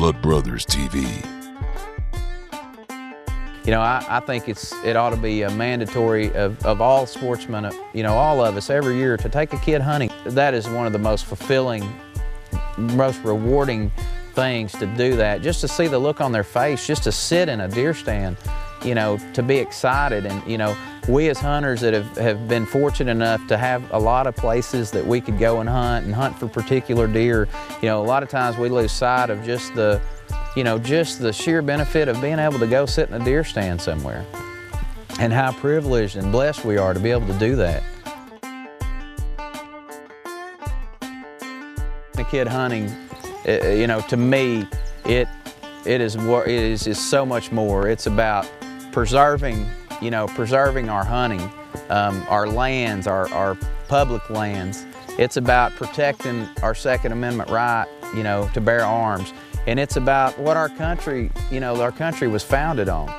Blood Brothers TV. You know, I think it ought to be mandatory of all sportsmen, you know, all of us every year to take a kid hunting. That is one of the most fulfilling, most rewarding things to do that. Just to see the look on their face, just to sit in a deer stand, you know, to be excited. And, you know, we as hunters that have been fortunate enough to have a lot of places that we could go and hunt for particular deer, you know, a lot of times we lose sight of just the sheer benefit of being able to go sit in a deer stand somewhere, and how privileged and blessed we are to be able to do that. A kid hunting, you know, to me, it is so much more. It's about preserving our hunting, our lands, our public lands. It's about protecting our Second Amendment right, you know, to bear arms. And it's about what our country, you know, our country was founded on.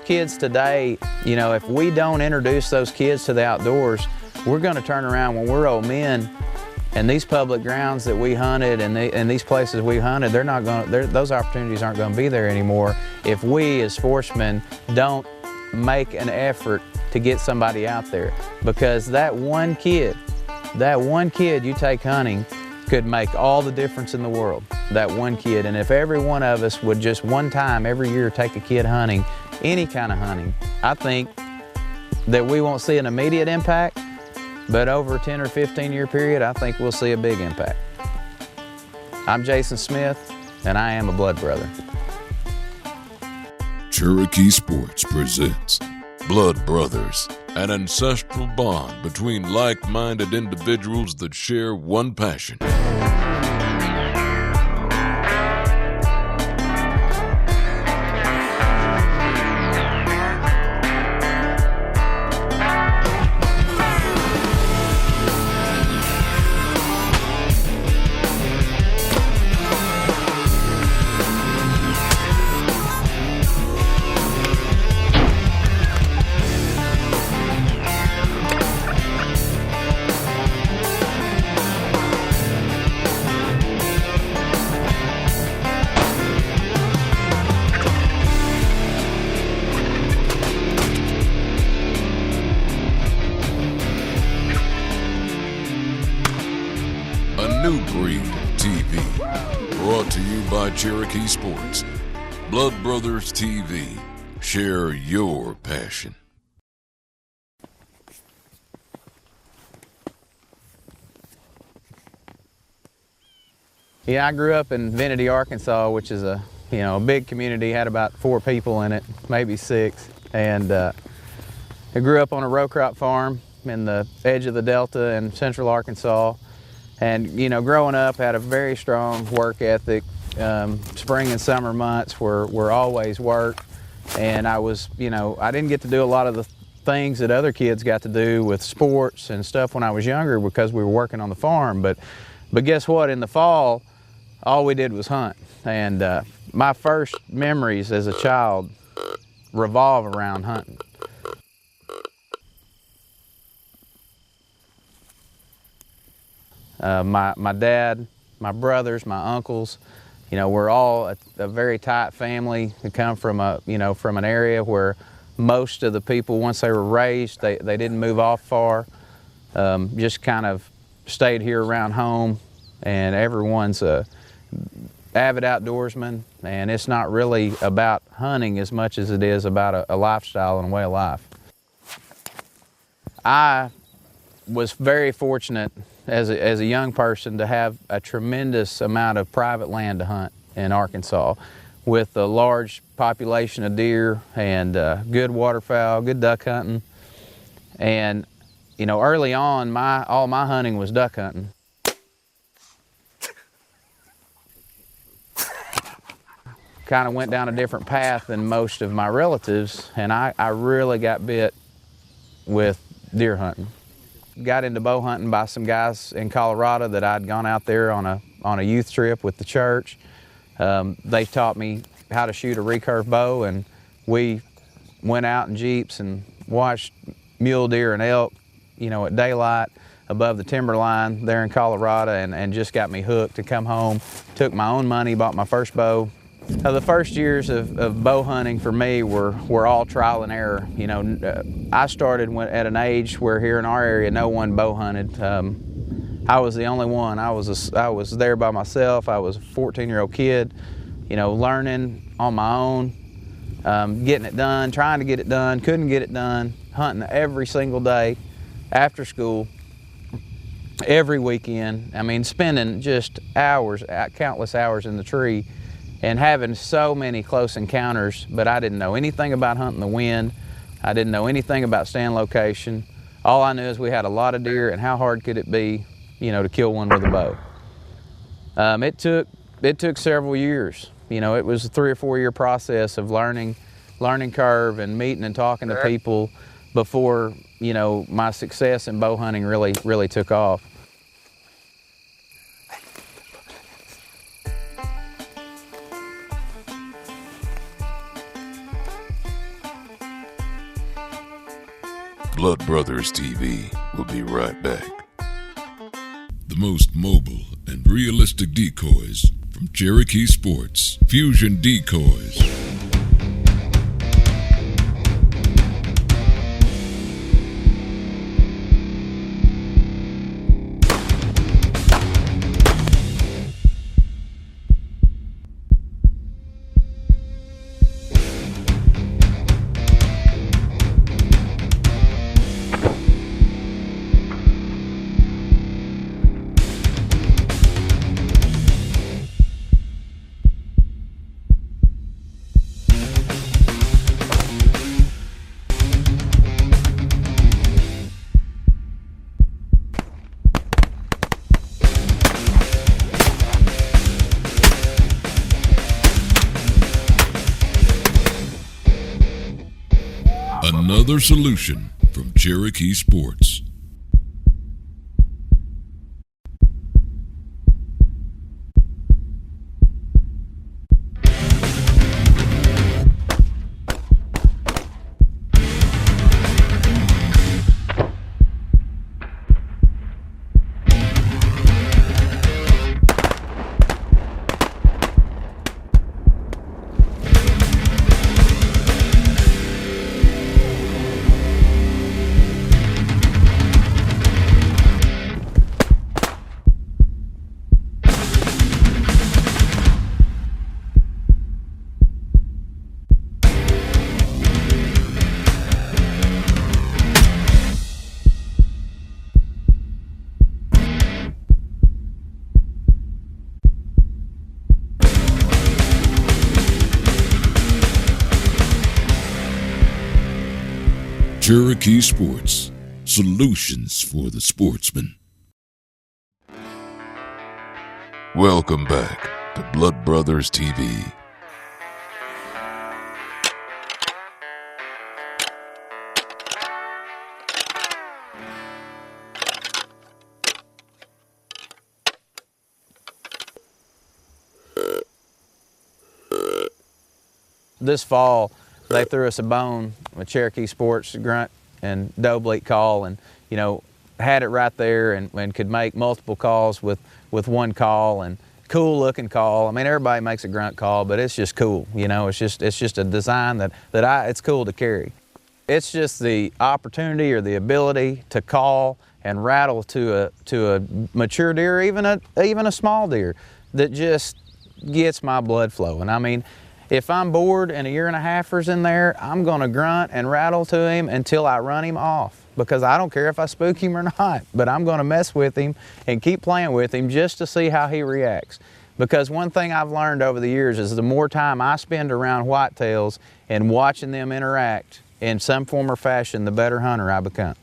Kids today, you know, if we don't introduce those kids to the outdoors, we're going to turn around when we're old men, and these public grounds that we hunted and these places we hunted, those opportunities aren't going to be there anymore if we as sportsmen don't make an effort to get somebody out there. Because that one kid you take hunting could make all the difference in the world, that one kid. And if every one of us would just one time every year take a kid hunting, any kind of hunting, I think that we won't see an immediate impact, but over a 10 or 15 year period, I think we'll see a big impact. I'm Jason Smith, and I am a blood brother. Cherokee Sports presents Blood Brothers, an ancestral bond between like-minded individuals that share one passion. New Breed TV, brought to you by Cherokee Sports. Blood Brothers TV, share your passion. Yeah, I grew up in Vinity, Arkansas, which is a big community, had about 4 people in it, maybe 6. And I grew up on a row crop farm in the edge of the Delta in central Arkansas. And, you know, growing up, had a very strong work ethic. Spring and summer months were always work. And I was, you know, I didn't get to do a lot of the things that other kids got to do with sports and stuff when I was younger because we were working on the farm. But guess what? In the fall, all we did was hunt. And my first memories as a child revolve around hunting. My dad, my brothers, my uncles, you know, we're all a very tight family. We come from from an area where most of the people, once they were raised, they didn't move off far, just kind of stayed here around home, and everyone's a avid outdoorsman, and it's not really about hunting as much as it is about a lifestyle and a way of life. I was very fortunate as a young person to have a tremendous amount of private land to hunt in Arkansas, with a large population of deer and good waterfowl, good duck hunting. And, you know, early on, all my hunting was duck hunting. Kind of went down a different path than most of my relatives, and I really got bit with deer hunting. Got into bow hunting by some guys in Colorado that I'd gone out there on a youth trip with the church. They taught me how to shoot a recurve bow, and we went out in Jeeps and watched mule deer and elk, you know, at daylight. above the timberline there in Colorado and just got me hooked to come home. Took my own money, bought my first bow. The first years of bow hunting for me were all trial and error. You know, I started at an age where here in our area no one bow hunted. I was the only one. I was there by myself. I was a 14-year-old kid, you know, learning on my own, getting it done, trying to get it done, couldn't get it done, hunting every single day after school, every weekend. I mean, spending just hours, countless hours in the tree, and having so many close encounters, but I didn't know anything about hunting the wind. I didn't know anything about stand location. All I knew is we had a lot of deer, and how hard could it be, you know, to kill one with a bow. It took several years. You know, it was a 3 or 4 year process of learning curve and meeting and talking to people before, you know, my success in bow hunting really took off. Blood Brothers TV will be right back. The most mobile and realistic decoys from Cherokee Sports, Fusion Decoys. Another solution from Cherokee Sports. Cherokee Sports, solutions for the sportsman. Welcome back to Blood Brothers TV. This fall, they threw us a bone with Cherokee Sports grunt and doe bleat call, and you know, had it right there and could make multiple calls with one call, and cool looking call. I mean, everybody makes a grunt call, but it's just cool. You know, it's just a design that it's cool to carry. It's just the opportunity or the ability to call and rattle to a mature deer, even a small deer, that just gets my blood flowing. I mean, if I'm bored and a 1.5 years in there, I'm gonna grunt and rattle to him until I run him off, because I don't care if I spook him or not, but I'm gonna mess with him and keep playing with him just to see how he reacts. Because one thing I've learned over the years is the more time I spend around whitetails and watching them interact in some form or fashion, the better hunter I become.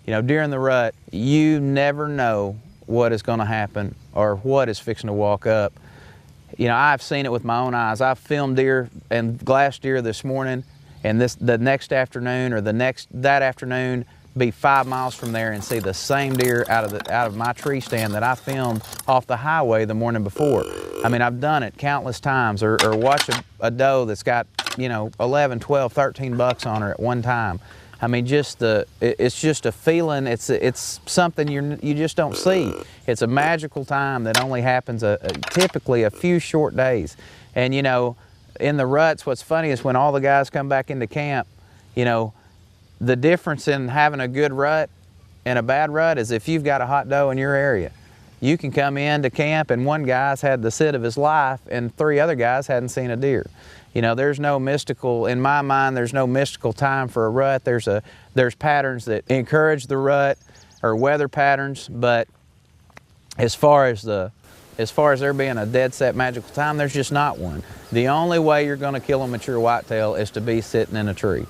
You know, during the rut, you never know what is going to happen or what is fixing to walk up. You know, I've seen it with my own eyes. I've filmed deer and glass deer this morning, and the next afternoon or that afternoon be 5 miles from there and see the same deer out of my tree stand that I filmed off the highway the morning before. I mean, I've done it countless times, or watch a doe that's got 11, 12, 13 bucks on her at one time. I mean, it's just a feeling. It's something you just don't see. It's a magical time that only happens typically a few short days. And in the ruts, what's funny is when all the guys come back into camp, the difference in having a good rut and a bad rut is if you've got a hot doe in your area. You can come into camp and one guy's had the sit of his life and 3 other guys hadn't seen a deer. There's no mystical, in my mind, there's no mystical time for a rut. There's patterns that encourage the rut or weather patterns, but as far as there being a dead set magical time, there's just not one. The only way you're going to kill a mature whitetail is to be sitting in a tree.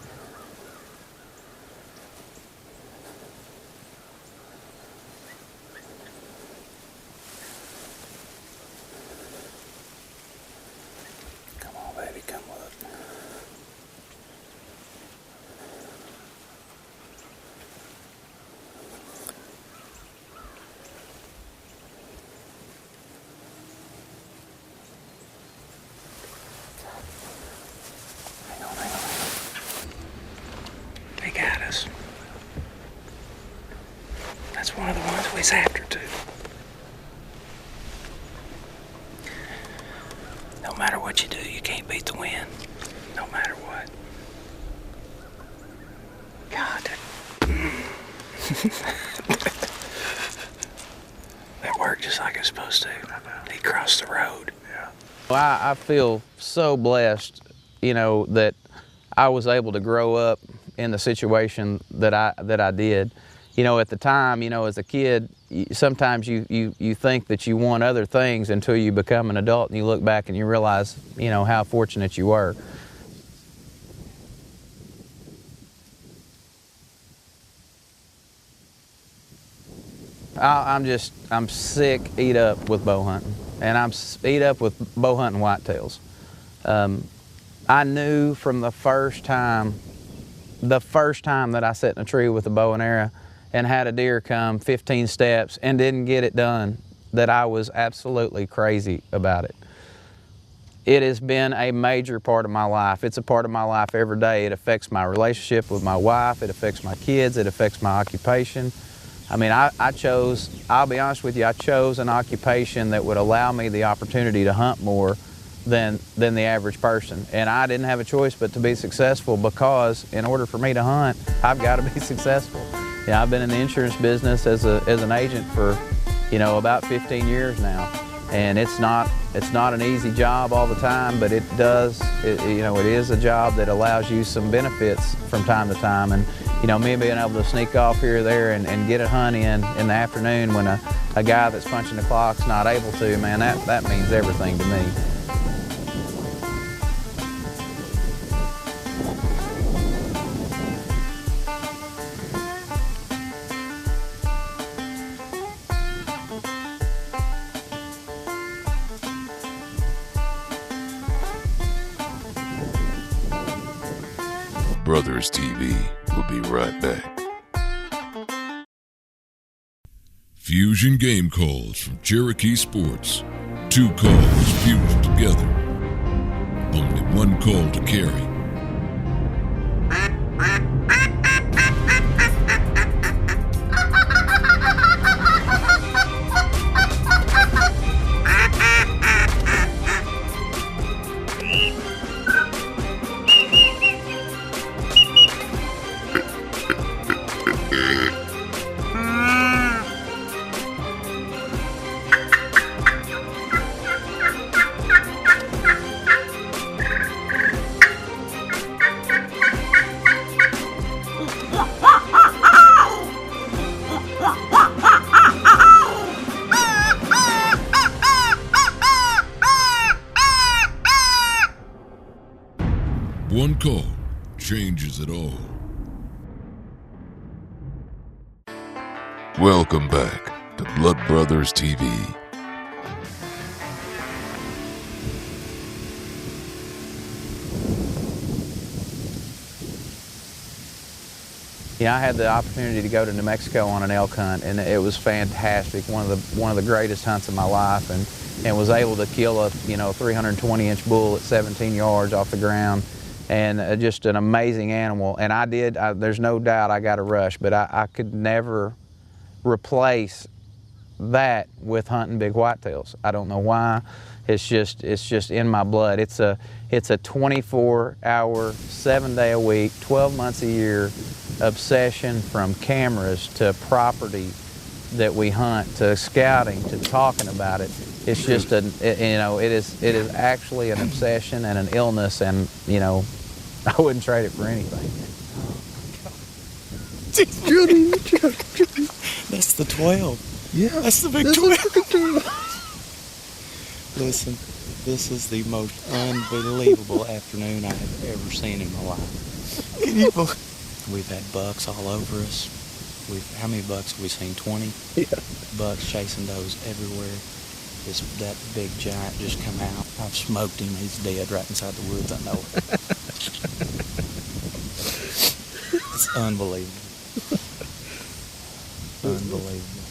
Baby, come look. Hang on. They got us. That's one of the ones we was after too. No matter what you do, you can't beat the wind. No matter what. God. That worked just like it's supposed to. He crossed the road. Yeah. Well, I feel so blessed, that I was able to grow up in the situation that I did. At the time, as a kid, sometimes you think that you want other things until you become an adult and you look back and you realize, how fortunate you were. I'm sick, eat up with bow hunting, and I'm eat up with bow hunting whitetails. I knew from the first time that I sat in a tree with a bow and arrow and had a deer come 15 steps and didn't get it done, that I was absolutely crazy about it. It has been a major part of my life. It's a part of my life every day. It affects my relationship with my wife. It affects my kids. It affects my occupation. I mean, I'll be honest with you, I chose an occupation that would allow me the opportunity to hunt more than the average person. And I didn't have a choice but to be successful, because in order for me to hunt, I've got to be successful. I've been in the insurance business as an agent for, about 15 years now. And it's not an easy job all the time, but it is a job that allows you some benefits from time to time. And, me being able to sneak off here or there and get a hunt in the afternoon when a guy that's punching the clock's not able to, man, that means everything to me. Brothers TV will be right back. Fusion game calls from Cherokee Sports. 2 calls fused together. Only 1 call to carry. One call changes it all. Welcome back to Blood Brothers TV. I had the opportunity to go to New Mexico on an elk hunt, and it was fantastic. One of the greatest hunts of my life, and was able to kill a 320-inch bull at 17 yards off the ground. and just an amazing animal. And there's no doubt I got a rush, but I could never replace that with hunting big whitetails. I don't know why. It's just in my blood. It's a 24-hour, 7-day a week, 12 months a year obsession, from cameras to property that we hunt to scouting to talking about it. It's just it is actually an obsession and an illness, and I wouldn't trade it for anything. That's the 12. Yeah. That's the big 12. Listen, this is the most unbelievable afternoon I have ever seen in my life. Can you We've had bucks all over us. How many bucks have we seen? 20? Yeah. Bucks chasing does everywhere. That big giant just come out. I've smoked him. He's dead right inside the woods. I know it. It's unbelievable. Unbelievable.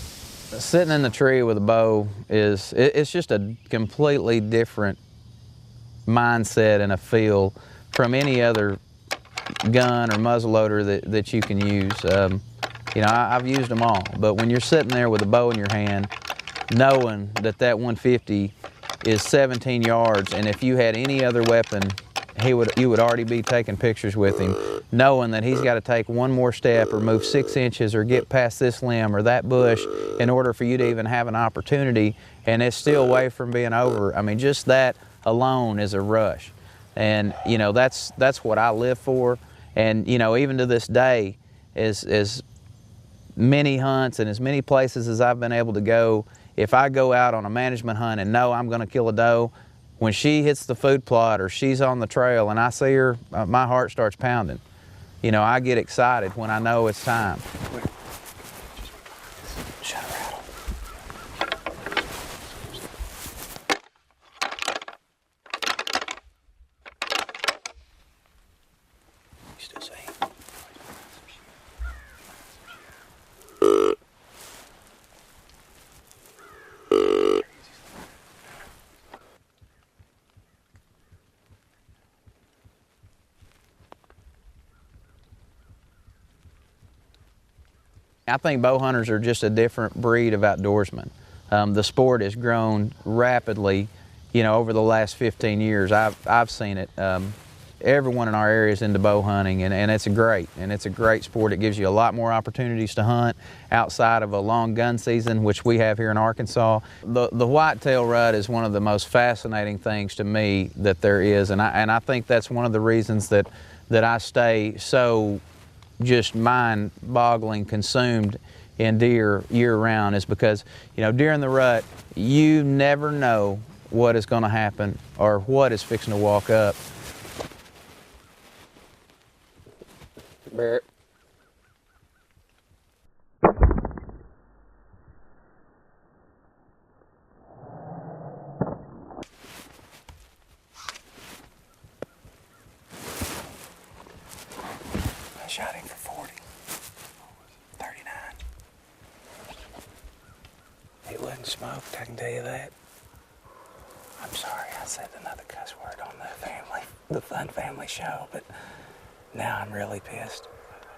Sitting in the tree with a bow it's just a completely different mindset and a feel from any other gun or muzzleloader that you can use. I've used them all, but when you're sitting there with a bow in your hand, knowing that 150 is 17 yards, and if you had any other weapon, you would already be taking pictures with him, knowing that he's got to take one more step or move 6 inches or get past this limb or that bush in order for you to even have an opportunity, and it's still away from being over. I mean, just that alone is a rush. And that's what I live for. And even to this day, as many hunts and as many places as I've been able to go, if I go out on a management hunt and know I'm going to kill a doe, when she hits the food plot or she's on the trail and I see her, my heart starts pounding. I get excited when I know it's time. Shut her out. You still saying? I think bow hunters are just a different breed of outdoorsmen. The sport has grown rapidly, over the last 15 years. I've seen it. Everyone in our area is into bow hunting, and it's a great sport. It gives you a lot more opportunities to hunt outside of a long gun season, which we have here in Arkansas. The whitetail rut is one of the most fascinating things to me that there is, and I think that's one of the reasons that I stay so just mind-boggling consumed in deer year-round, is because during the rut you never know what is going to happen or what is fixing to walk up. Bear. I shot him for 40. 39. It wasn't smoked, I can tell you that. I'm sorry I said another cuss word on the Fun Family show, but now I'm really pissed.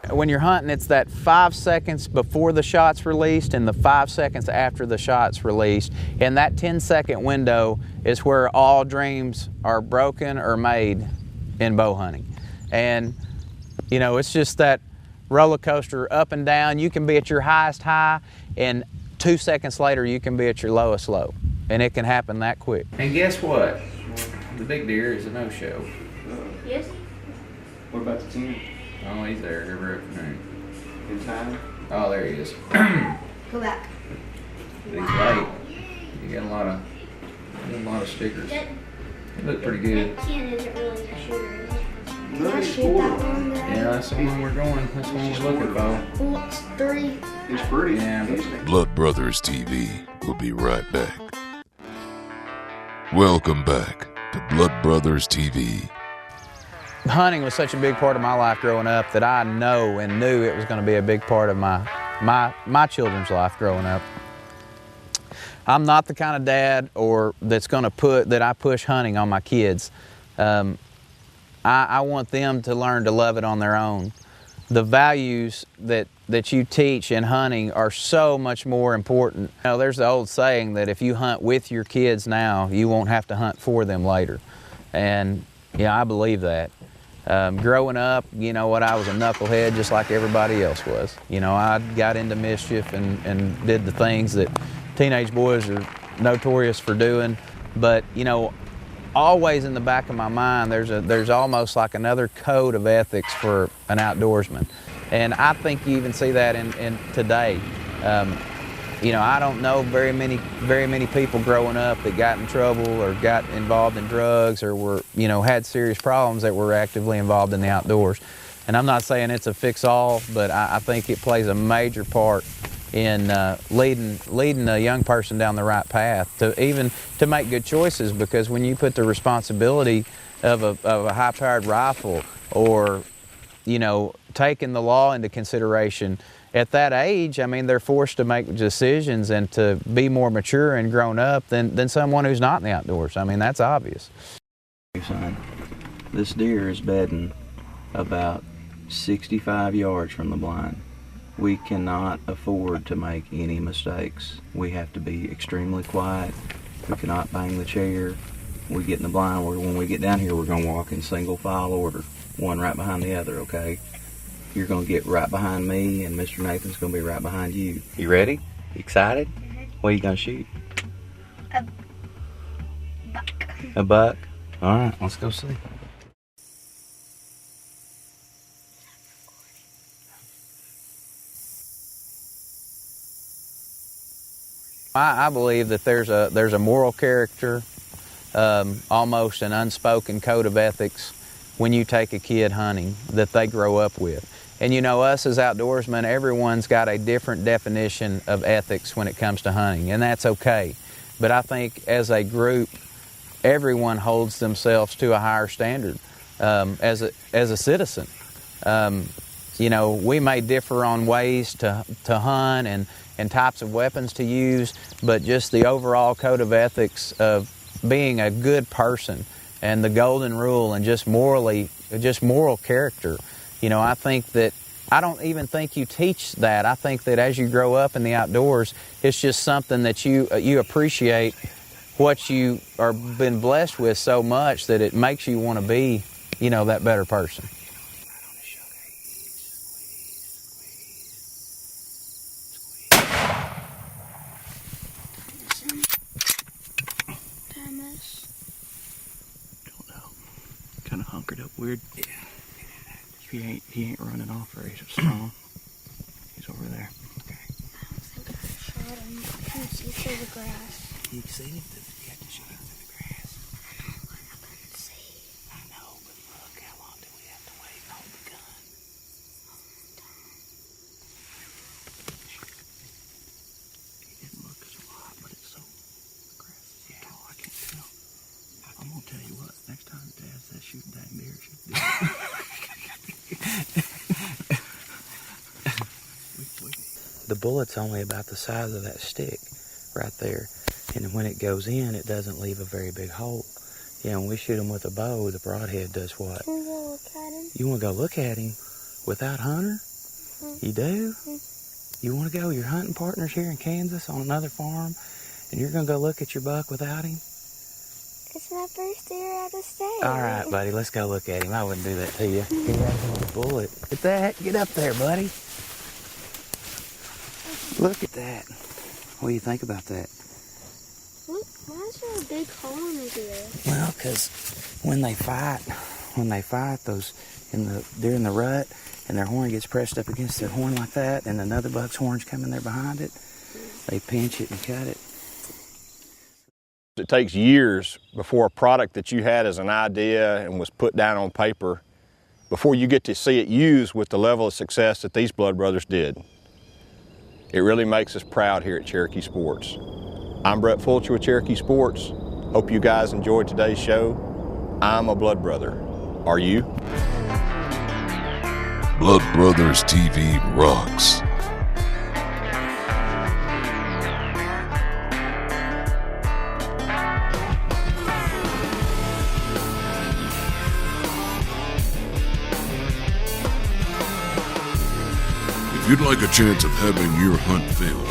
When you're hunting, it's that 5 seconds before the shot's released and the 5 seconds after the shot's released. And that 10-second window is where all dreams are broken or made in bow hunting. And it's just that roller coaster up and down. You can be at your highest high, and 2 seconds later you can be at your lowest low. And it can happen that quick. And guess what? The big deer is a no-show. Yes. What about the 10? Oh, he's there every afternoon. In time? Oh, there he is. Go back. He's late. You got a lot of stickers. That, They look pretty good. that 10 isn't really a shooter, is it? No, Can I it's shoot 4. that one? Yeah, that's the one we're going. That's the one we're looking for. Well, it's 3. It's pretty. Yeah, but Blood Brothers TV will be right back. Welcome back to Blood Brothers TV. hunting was such a big part of my life growing up that I know and knew it was going to be a big part of my children's life growing up. I'm not the kind of dad that I push hunting on my kids. I I want them to learn to love it on their own. The values that you teach in hunting are so much more important. You know, there's the old saying that if you hunt with your kids now, you won't have to hunt for them later. And yeah, I believe that. Growing up, you know what, I was a knucklehead just like everybody else was. You know, I got into mischief and did the things that teenage boys are notorious for doing. But, you know, always in the back of my mind, there's almost like another code of ethics for an outdoorsman. And I think you even see that in today. You know, I don't know very many people growing up that got in trouble or got involved in drugs or were, you know, had serious problems that were actively involved in the outdoors. And I'm not saying it's a fix-all, but I think it plays a major part in leading a young person down the right path to make good choices. Because when you put the responsibility of a high-powered rifle, or, you know, taking the law into consideration at that age, I mean, they're forced to make decisions and to be more mature and grown up than someone who's not in the outdoors. I mean, that's obvious. Son, this deer is bedding about 65 yards from the blind. We cannot afford to make any mistakes. We have to be extremely quiet. We cannot bang the chair. We get in the blind, when we get down here, we're going to walk in single file order, one right behind the other, okay? You're going to get right behind me, and Mr. Nathan's going to be right behind you. You ready? You excited? What are you going to shoot? A buck. A buck? All right, let's go see. I believe that there's a moral character, almost an unspoken code of ethics when you take a kid hunting that they grow up with. And you know, us as outdoorsmen, everyone's got a different definition of ethics when it comes to hunting, and that's okay. But I think as a group, everyone holds themselves to a higher standard as a citizen. You know, we may differ on ways to hunt and types of weapons to use, but just the overall code of ethics of being a good person and the golden rule and just moral character. You know, I don't even think you teach that. I think that as you grow up in the outdoors, it's just something that you appreciate what you are been blessed with so much that it makes you want to be, you know, that better person. Kind of hunkered up weird. Yeah. He ain't running off very strong. He's over there. Okay. I don't think I shot him. I can see through the grass. You can see him? You have to shoot him through the grass. I couldn't see. I know, but look, how long do we have to wait? Hold the gun. He didn't look as hot, but it's so grass is so tall, I can't tell. I'm gonna tell you what, next time Dad says shooting dang deer, shoot deer. The bullet's only about the size of that stick right there, and when it goes in, it doesn't leave a very big hole. Yeah, when we shoot him with a bow, the broadhead does what? Can we go look at him? You want to go look at him without Hunter? You do? You want to go? Your hunting partner's here in Kansas on another farm, and you're going to go look at your buck without him? It's my first deer out of state. All right, buddy, let's go look at him. I wouldn't do that to you. Get that bullet. Get that. Get up there, buddy. Look at that. What do you think about that? Look, why is there a big hole in his ear? Well, because when they fight those during the rut, and their horn gets pressed up against their horn like that, and another buck's horn's coming there behind it, they pinch it and cut it. It takes years before a product that you had as an idea and was put down on paper, before you get to see it used with the level of success that these Blood Brothers did. It really makes us proud here at Cherokee Sports. I'm Brett Fulcher with Cherokee Sports. Hope you guys enjoyed today's show. I'm a Blood Brother. Are you? Blood Brothers TV rocks. If you'd like a chance of having your hunt filmed,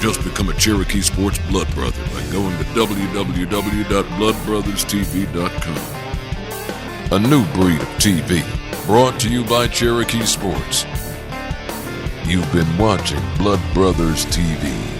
just become a Cherokee Sports Blood Brother by going to www.bloodbrotherstv.com. A new breed of TV, brought to you by Cherokee Sports. You've been watching Blood Brothers TV.